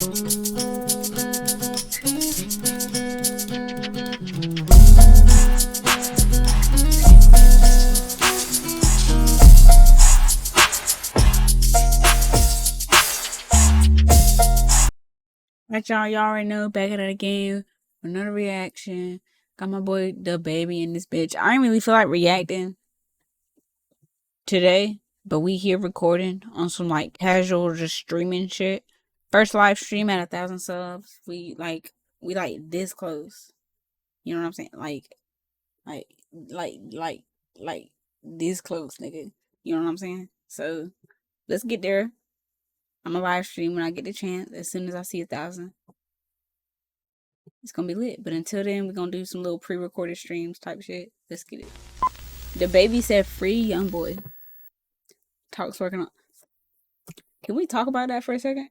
Right, y'all already know, back at it again. Another reaction. Got my boy DaBaby in this bitch. I didn't really feel like reacting today, but we here recording on some like casual just streaming shit. First live stream at 1,000 subs. We like this close. You know what I'm saying? Like, like, like this close, nigga. You know what I'm saying? So let's get there. I'm a live stream when I get the chance. As soon as I see 1,000, it's gonna be lit. But until then, we're gonna do some little pre-recorded streams type shit. Let's get it. DaBaby said free young boy. Talks working on. Can we talk about that for a second?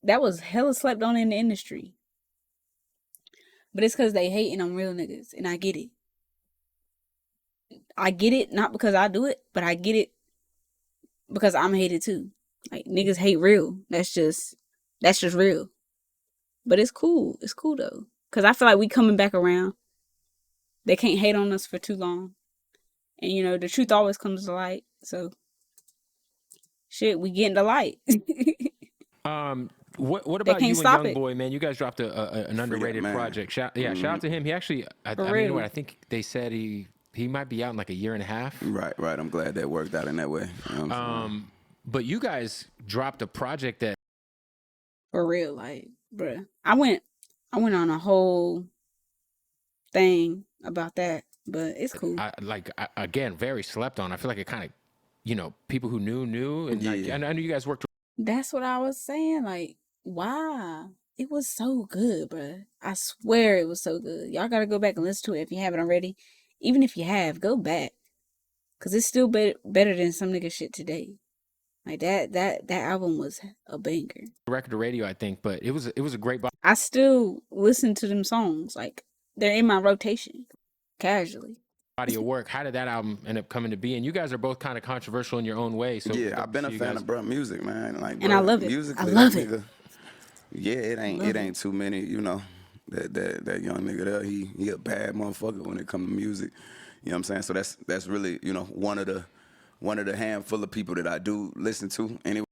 That was hella slept on in the industry. But it's because they hating on real niggas, and I get it. I get it, not because I do it, but I get it because I'm hated too. Like niggas hate real. That's just real. But it's cool. It's cool though. Cause I feel like we coming back around. They can't hate on us for too long. And you know, the truth always comes to light. So shit, we getting the light. What They about can't you and stop Young it. Boy, man? You guys dropped an underrated project. Shout out to him. He actually, I mean, you know what? I think they said he might be out in like a year and a half. Right. I'm glad that worked out in that way. You know but you guys dropped a project that For real, like, bruh. I went on a whole thing about that, but it's cool. Again, very slept on. I feel like it kind of, you know, people who knew, and like, I know you guys worked. That's what I was saying. Like, wow, it was so good, bruh. I swear it was so good. Y'all gotta go back and listen to it if you haven't already. Even if you have, go back, cause it's still better than some nigga shit today. Like that album was a banger. Record or radio, I think, but it was a great. I still listen to them songs. Like they're in my rotation, casually. Body of work. How did that album end up coming to be? And you guys are both kind of controversial in your own way. So yeah, I've been a fan of bruh music, man. Like, and I love it. I love it. Nigga, yeah, it ain't too many, you know. That young nigga there, he a bad motherfucker when it come to music. You know what I'm saying? So that's really, you know, one of the handful of people that I do listen to anyway.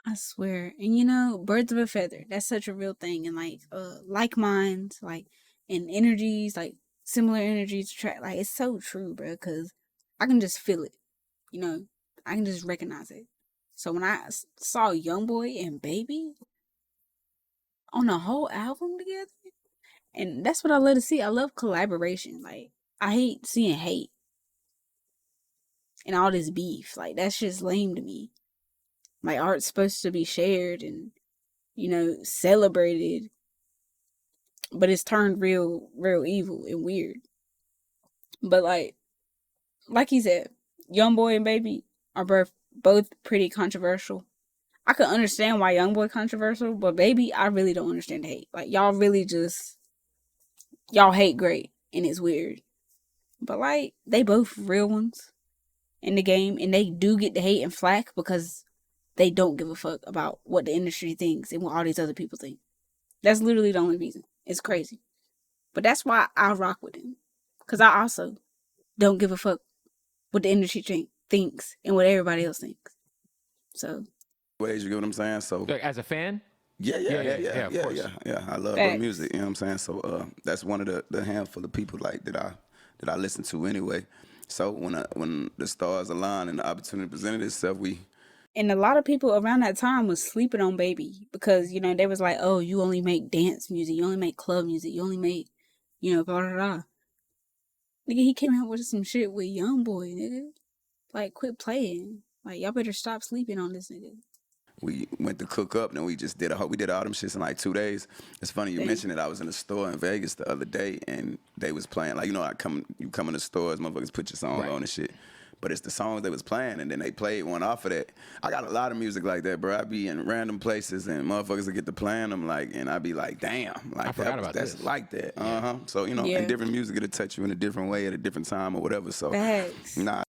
I swear. And you know, birds of a feather. That's such a real thing. And like minds, like and energies, like similar energies track. Like it's so true, bro. Cause I can just feel it. You know, I can just recognize it. So when I saw Young Boy and Baby on a whole album together, and that's what I love to see. I love collaboration. Like I hate seeing hate and all this beef. Like that's just lame to me. Like art's supposed to be shared and, you know, celebrated, but it's turned real evil and weird. But like he said, Young Boy and Baby are both pretty controversial. I could understand why Young Boy controversial, but Baby, I really don't understand the hate. Like y'all really just y'all hate great and it's weird. But like they both real ones in the game, and they do get the hate and flack because they don't give a fuck about what the industry thinks and what all these other people think. That's literally the only reason. It's crazy. But that's why I rock with him. Because I also don't give a fuck what the industry thinks and what everybody else thinks. So. Ways, you get what I'm saying? So. As a fan? Yeah. I love her music, you know what I'm saying? So that's one of the handful of people like that I listen to anyway. So when the stars align and the opportunity presented itself, and a lot of people around that time was sleeping on Baby because, you know, they was like, oh, you only make dance music, you only make club music, you only make, you know, blah, blah, blah. Nigga, he came out with some shit with Young Boy, nigga. Like, quit playing. Like, y'all better stop sleeping on this nigga. We went to cook up, and we did all them shits in like 2 days. It's funny you mentioned it. I was in a store in Vegas the other day, and they was playing, like, you know, you come in the stores, motherfuckers put your song on and shit. But it's the songs they was playing, and then they played one off of that. I got a lot of music like that, bro. I be in random places, and motherfuckers will get to playing them, like, and I be like, damn, like that's like that. So, you know, and different music it'll touch you in a different way at a different time or whatever. So, nah.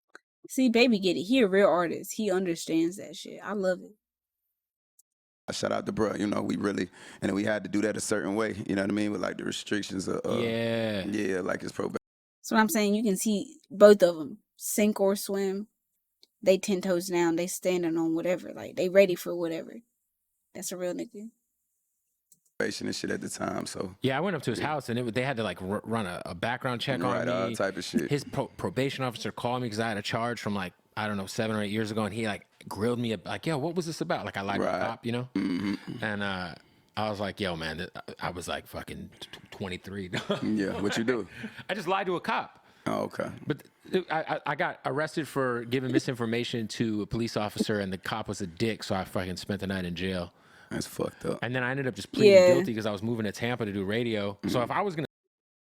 See, Baby get it. He a real artist. He understands that shit. I love it. Shout out to bro, you know, we really, and we had to do that a certain way, you know what I mean, with like the restrictions of, yeah, like his probation. That's what I'm saying. You can see both of them, sink or swim. They 10 toes down. They standing on whatever. Like, they ready for whatever. That's a real nigga. And shit at the time, so yeah, I went up to his house and they had to like run a background check on me, all type of shit. His probation officer called me because I had a charge from like, I don't know, 7 or 8 years ago, and he like grilled me like, yo, what was this about? Like, I lied to the cop, you know. And I was like, yo, man, I was like fucking 23. Yeah, what you do? I just lied to a cop. Oh, okay. But I got arrested for giving misinformation to a police officer, and the cop was a dick, so I fucking spent the night in jail. That's fucked up. And then I ended up just pleading guilty because I was moving to Tampa to do radio. So if I was gonna,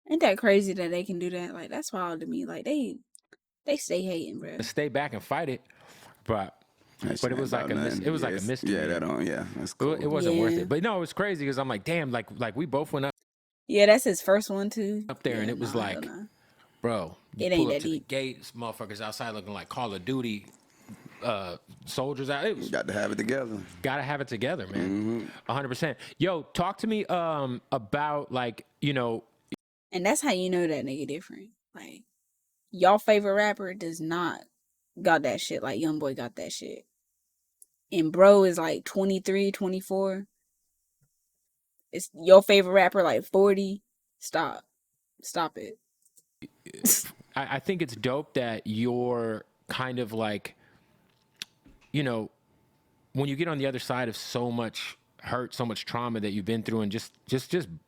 ain't that crazy that they can do that? Like, that's wild to me. Like, they stay hating, bro. stay back and fight it, but it was like it was like a mystery. Yeah, that's cool. It wasn't worth it. But no, it was crazy because I'm like, damn, like we both went up. Yeah, that's his first one too. Up there, and it was like, bro, it ain't that to deep. The gates, motherfuckers outside looking like Call of Duty soldiers out. It was, got to have it together. Gotta have it together, man. 100%. Yo, talk to me about like, you know. And that's how you know that nigga different. Like, y'all favorite rapper does not got that shit like Youngboy got that shit. And bro is like 23, 24. It's your favorite rapper like 40. Stop it. I think it's dope that you're kind of like, you know, when you get on the other side of so much hurt, so much trauma that you've been through, and just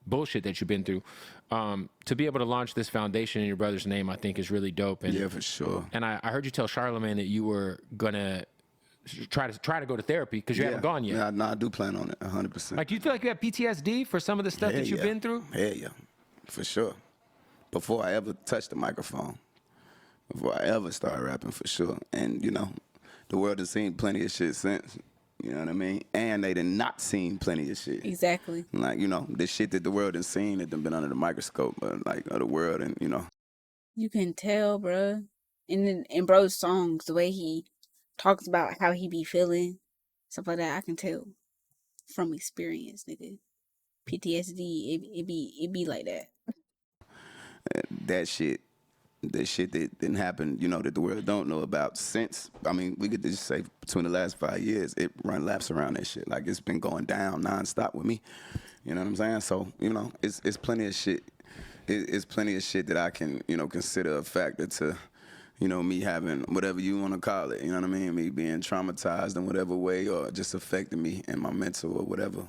bullshit that you've been through, to be able to launch this foundation in your brother's name, I think is really dope. And, yeah, for sure. And I heard you tell Charlamagne that you were gonna try to go to therapy because you haven't gone yet. Yeah, no, I do plan on it 100%. Like, do you feel like you have PTSD for some of the stuff that you've been through? Yeah, for sure. Before I ever touched the microphone, before I ever started rapping, for sure. And you know, the world has seen plenty of shit since. You know what I mean? And they did not seen plenty of shit. Exactly. Like, you know, the shit that the world has seen, that been under the microscope, like, of the world, and you know. You can tell, bro. And in bro's songs, the way he talks about how he be feeling, stuff like that, I can tell from experience, nigga. PTSD, it be like that. That shit that didn't happen, you know, that the world don't know about since, I mean, we could just say between the last 5 years, it run laps around that shit. Like, it's been going down nonstop with me. You know what I'm saying? So, you know, it's plenty of shit. It's plenty of shit that I can, you know, consider a factor to, you know, me having whatever you want to call it. You know what I mean? Me being traumatized in whatever way, or just affecting me in my mental or whatever.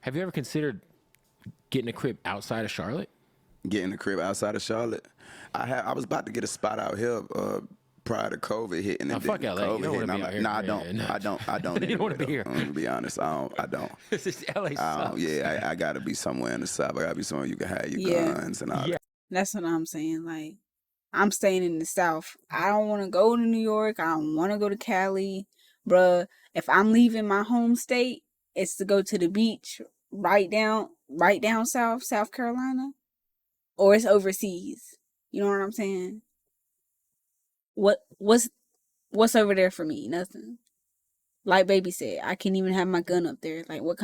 Have you ever considered getting a crib outside of Charlotte? Getting a crib outside of Charlotte? I was about to get a spot out here prior to COVID hitting. No, fuck LA. You don't want to be out here. No, I don't. I don't. You don't want to be here. I'm gonna be honest. I don't. This is LA sucks. Yeah, I gotta be somewhere in the South. I gotta be somewhere you can have your guns and all that. That's what I'm saying. Like, I'm staying in the South. I don't want to go to New York. I don't want to go to Cali. Bruh, if I'm leaving my home state, it's to go to the beach right down South Carolina, or it's overseas. You know what I'm saying? What's over there for me? Nothing. Like Baby said, I can't even have my gun up there. Like, what?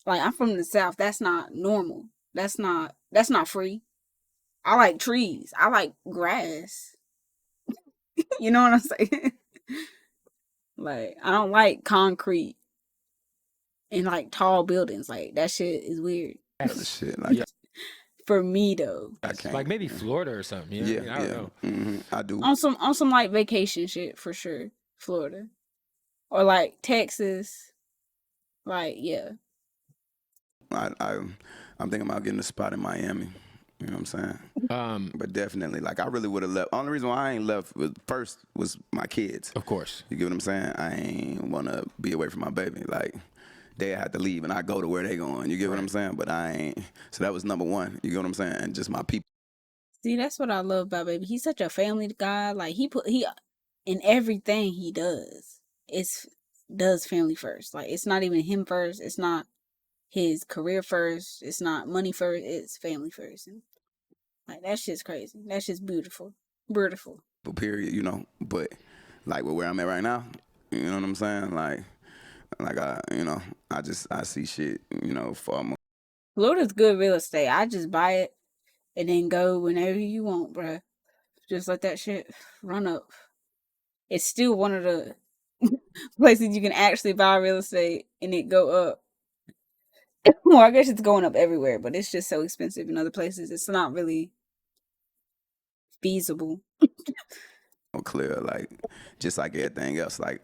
Like, I'm from the South. That's not normal. That's not free. I like trees. I like grass. You know what I'm saying? Like, I don't like concrete and like tall buildings. Like, that shit is weird. Shit, like, for me though, like maybe Florida or something. You know? I don't know. Mm-hmm. I do. On some like vacation shit for sure. Florida or like Texas. Like, yeah. I'm thinking about getting a spot in Miami. You know what I'm saying? But definitely, like, I really would have left. Only reason why I ain't left first was my kids. Of course. You get what I'm saying? I ain't want to be away from my baby. Like, they had to leave and I go to where they going. You get what I'm saying? But I ain't. So that was number one. You get what I'm saying? And just my people. See, that's what I love about Baby. He's such a family guy. Like, he in everything he does family first. Like, it's not even him first. It's not his career first. It's not money first. It's family first. And like, that shit's crazy. That shit's beautiful. Beautiful. Period, you know. But like where I'm at right now, you know what I'm saying? Like, Like I see shit, far more. Florida's good real estate. I just buy it and then go whenever you want, bruh. Just let that shit run up. It's still one of the places you can actually buy real estate and it go up. Well, I guess it's going up everywhere, but it's just so expensive in other places. It's not really feasible. Clear, like just like everything else. Like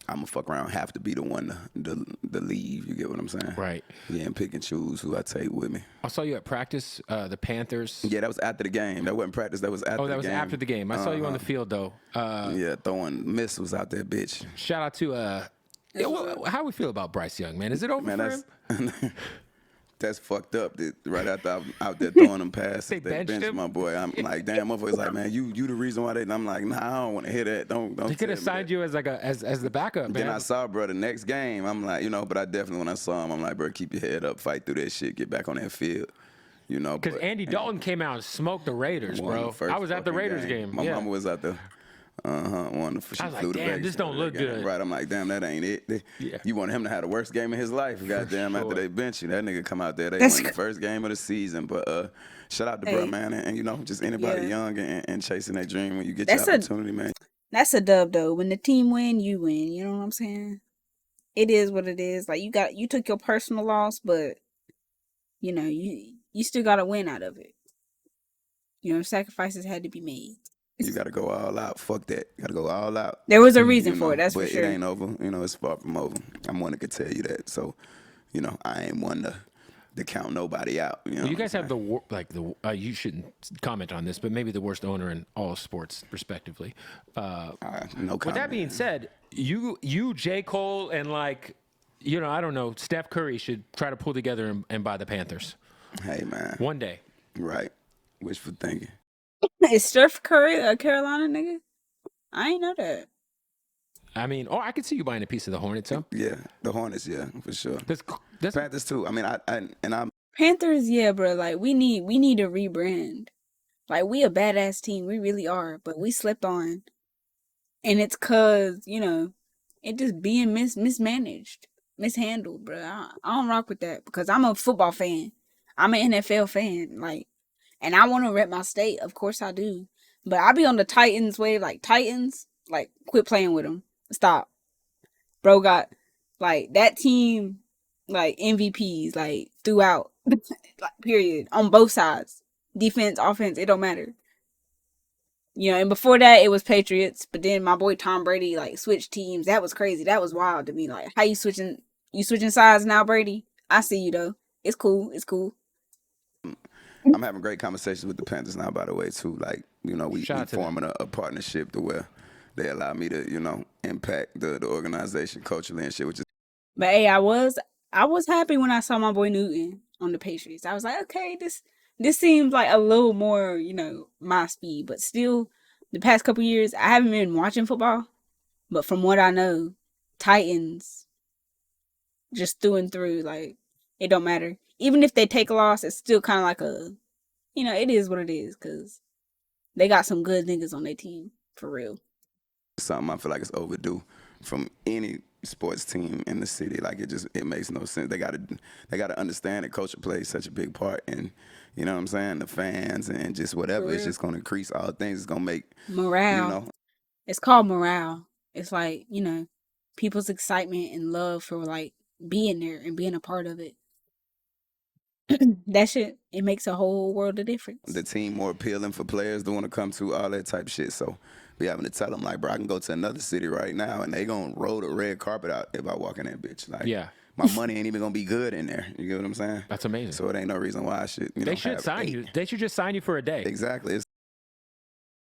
I'm gonna fuck around, have to be the one to leave. You get what I'm saying? Right. Yeah, and pick and choose who I take with me. I saw you at practice, the Panthers. Yeah, that was after the game. That wasn't practice. That was after. Oh, that the was game. after the game. I saw you on the field though. Yeah, throwing missiles out there, bitch. Shout out to how we feel about Bryce Young, man? Is it over Man, for him? that's fucked up. That right after I'm out there throwing them passes, They they benched bench him? my boy. I'm like, damn, motherfuckers like, man, you the reason why they. And I'm like, nah, I don't want to hear that. Don't. He could have signed you as like as the backup, man. Then I saw, bro, the next game, I'm like, but I definitely, when I saw him, I'm like, bro, keep your head up, fight through that shit, get back on that field, Because Andy Dalton came out and smoked the Raiders, bro. I was at the Raiders game. My mama was out there. One she I was flew like, to damn, Vegas this don't for look that game. good. Right, I'm like, damn, that ain't it. Yeah. You want him to have the worst game of his life, goddamn, after they bench you. That nigga come out there, they That's won the first game of the season. But shout out to Hey. bro, man, and just anybody Yeah. young and chasing that dream when you get That's your a- opportunity, man. That's a dub though. When the team win, you win. You know what I'm saying? It is what it is. Like you took your personal loss, but you still got a win out of it. Sacrifices had to be made. You gotta go all out. Fuck that. You gotta go all out. There was a reason for it, that's but for sure. it ain't over. It's far from over. I'm one that could tell you that. So, I ain't one to count nobody out. Well, you guys have you shouldn't comment on this, but maybe the worst owner in all sports, respectively. No comment. With that being said, you, J. Cole, and I don't know, Steph Curry should try to pull together and buy the Panthers Hey man, one day. right? Wishful thinking. Is Steph Curry a Carolina nigga? I ain't know that. I mean, I could see you buying a piece of the Hornets, huh? Yeah, the Hornets, yeah, for sure. That's Panthers too. I mean, I'm Panthers, yeah, bro. Like we need to rebrand. Like we a badass team, we really are, but we slept on, and it's cause it just being mismanaged, mishandled, bro. I don't rock with that because I'm a football fan. I'm an NFL fan, and I want to rep my state. Of course I do, but I be on the Titans wave, like Titans, like quit playing with them. Stop, bro. Got that team, MVPs, throughout, period, on both sides, defense, offense. It don't matter. And before that it was Patriots, but then my boy Tom Brady switched teams. That was crazy. That was wild to me. Like, how you switching sides now, Brady? I see you though. It's cool. It's cool. I'm having great conversations with the Panthers now, by the way, too. We forming a partnership to where they allow me to, impact the organization culturally and shit, which is. But hey, I was happy when I saw my boy Newton on the Patriots. I was like, okay, this seems like a little more, my speed. But still, the past couple years, I haven't been watching football. But from what I know, Titans just through and through, it don't matter. Even if they take a loss, it's still kind of like it is what it is, because they got some good niggas on their team, for real. Something I feel like it's overdue from any sports team in the city. It makes no sense. They gotta understand that culture plays such a big part, and you know what I'm saying, the fans and just whatever. It's just gonna increase all things. It's gonna make morale. It's called morale. It's people's excitement and love for being there and being a part of it. That shit, it makes a whole world of difference. The team more appealing for players to want to come to, all that type of shit. So we having to tell them bro, I can go to another city right now and they gonna roll the red carpet out if I walk in that bitch. Yeah. My money ain't even gonna be good in there. You get what I'm saying? That's amazing. So it ain't no reason why I should. They should sign you. They should just sign you for a day. Exactly.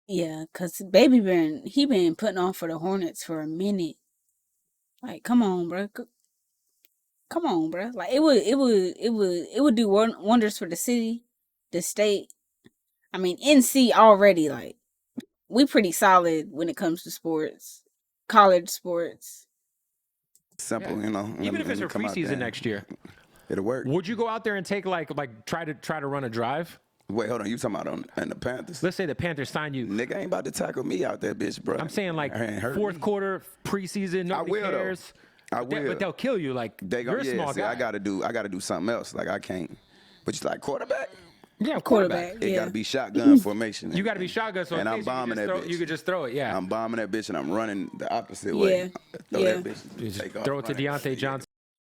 Yeah, cause Baby been putting on for the Hornets for a minute. Come on, bro. Come on, bro. It would do wonders for the city, the state. I mean, NC already we pretty solid when it comes to sports, college sports. Simple, Even if it's for preseason next year, it'll work. Would you go out there and take try to run a drive? Wait, hold on. You talking about in the Panthers? Let's say the Panthers sign you. Nigga ain't about to tackle me out there, bitch, bro. I'm saying fourth quarter preseason. Nobody cares. I will. But they'll kill you. Like They you're a small see, guy. I gotta do something else. Like I can't. But you like quarterback? Yeah, Quarterback. It Yeah. gotta be shotgun formation. You got to be shotgun, so and in I'm case bombing that bitch. you could just throw it. Yeah. I'm bombing that bitch and I'm running the opposite way. Throw Yeah. that bitch. You just Take off throw it to running. Deontay Johnson.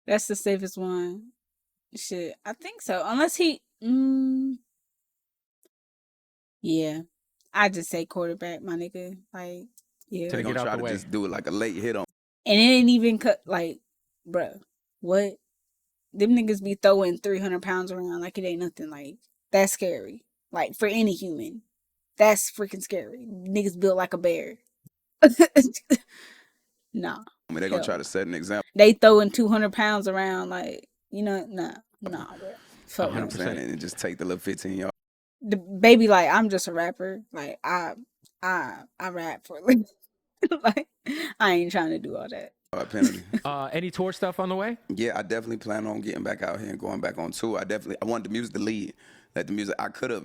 That's the safest one. Shit, I think so. Unless he, yeah, I just say quarterback, my nigga. Like, yeah, To They get gonna out try the to way. just do it like a late hit on. and it ain't even cut. Like, bruh, what? Them niggas be throwing 300 pounds around like it ain't nothing. Like, that's scary. Like for any human, that's freaking scary. Niggas built like a bear. Nah, I mean, they gonna try to set an example. they throwing 200 pounds around like nah, bro. Fuck no. 100%. And just take the little 15 yard DaBaby like I'm just a rapper. Like I rap for a living. Like I ain't trying to do all that. penalty. Any tour stuff on the way? Yeah, I definitely plan on getting back out here and going back on tour. I wanted the music to lead. Let the music. I could have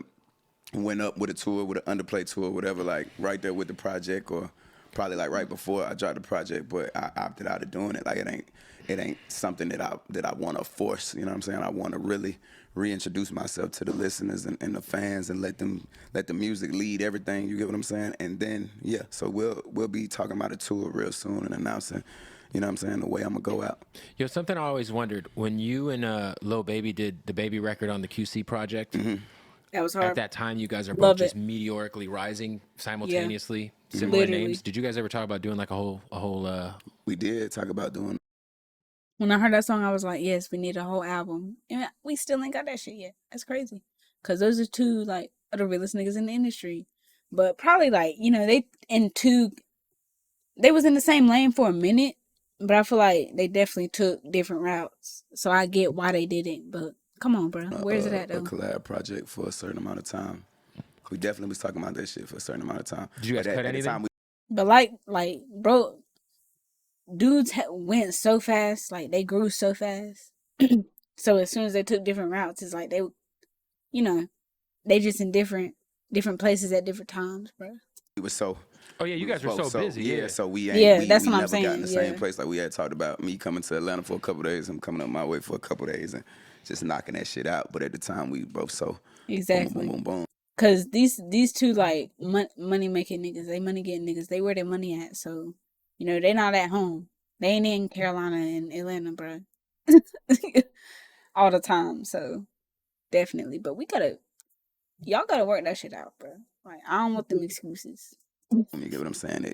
went up with a tour, with an underplay tour, whatever, like right there with the project, or probably like right before I dropped the project. But I opted out of doing it. Like it ain't something that I want to force. You know what I'm saying? I want to really reintroduce myself to the listeners and the fans and let the music lead everything. You get what I'm saying? And then yeah, so we'll be talking about a tour real soon and announcing. You know what I'm saying? The way I'm gonna go out. Yo, something I always wondered when you and Lil Baby did DaBaby record on the QC project. Mm-hmm. That was hard. At that time, you guys are both Love just it. meteorically rising simultaneously. Similar Literally. names. Did you guys ever talk about doing like a whole? We did talk about doing. When I heard that song, I was like, yes, we need a whole album. And we still ain't got that shit yet. That's crazy. Cause those are two like of the realest niggas in the industry. But probably like, they was in the same lane for a minute, but I feel like they definitely took different routes. So I get why they didn't, but come on, bro. Where's it at A though? collab project for a certain amount of time. We definitely was talking about that shit for a certain amount of time. Did you guys cut anything? But like, bro, dudes went so fast, like they grew so fast. So as soon as they took different routes, it's like they just in different places at different times, bro. we were so. Oh yeah, you guys were so busy. Yeah. So we that's what I'm never saying. got in the same place. Like we had talked about me coming to Atlanta for a couple of days, him coming up my way for a couple of days, and just knocking that shit out. But at the time, we both so Exactly. boom, boom, boom. Cause these two like money making niggas, they money getting niggas, they where their money at. So they not at home. They ain't in Carolina and Atlanta, bro, all the time. So definitely, but y'all gotta work that shit out, bro. Like I don't want them excuses. You get what I'm saying?